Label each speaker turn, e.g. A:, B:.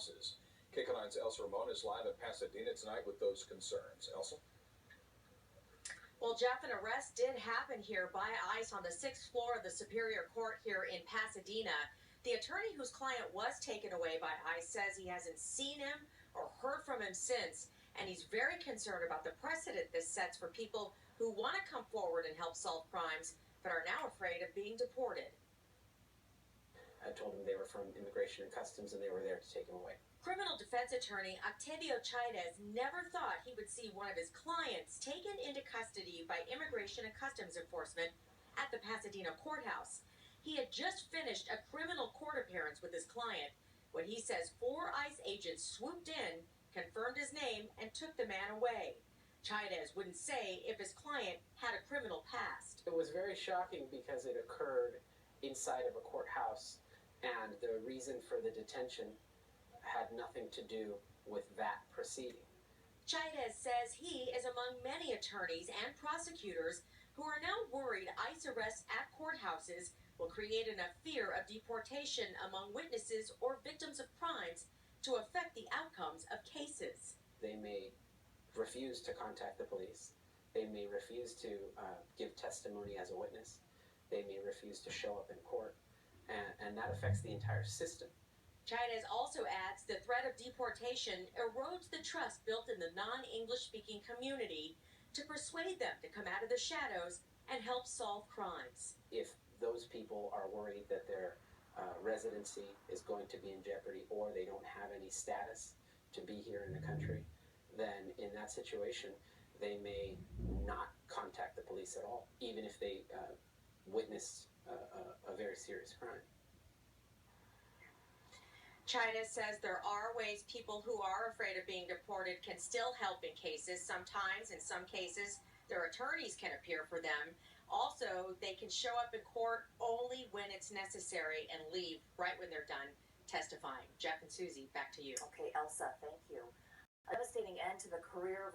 A: courthouses. KCAL's Elsa Ramon is live at Pasadena tonight with those concerns. Elsa?
B: Well, Jeff, an arrest did happen here by ICE on the 6th floor of the Superior Court here in Pasadena. The attorney whose client was taken away by ICE says he hasn't seen him or heard from him since, and he's very concerned about the precedent this sets for people who want to come forward and help solve crimes but are now afraid of being deported.
C: I told them they were from Immigration and Customs and they were there to take him away.
B: Criminal defense attorney Octavio Chaidez never thought he would see one of his clients taken into custody by Immigration and Customs Enforcement at the Pasadena courthouse. He had just finished a criminal court appearance with his client when he says 4 ICE agents swooped in, confirmed his name, and took the man away. Chaidez wouldn't say if his client had a criminal past.
C: It was very shocking because it occurred inside of a courthouse, and the reason for the detention had nothing to do with that proceeding.
B: Chaidez says he is among many attorneys and prosecutors who are now worried ICE arrests at courthouses will create enough fear of deportation among witnesses or victims of crimes to affect the outcomes of cases.
C: They may refuse to contact the police. They may refuse to give testimony as a witness. They may refuse to show up in court, and that affects the entire system.
B: Chaidez also adds the threat of deportation erodes the trust built in the non-English speaking community to persuade them to come out of the shadows and help solve crimes.
C: If those people are worried that their residency is going to be in jeopardy or they don't have any status to be here in the country, then in that situation they may not contact the police at all, even if they witness a very serious crime.
B: Chaidez says there are ways people who are afraid of being deported can still help in cases. Sometimes, in some cases, their attorneys can appear for them. Also, they can show up in court only when it's necessary and leave right when they're done testifying. Jeff and Susie, back to you.
D: Okay, Elsa, thank you. A devastating end to the career of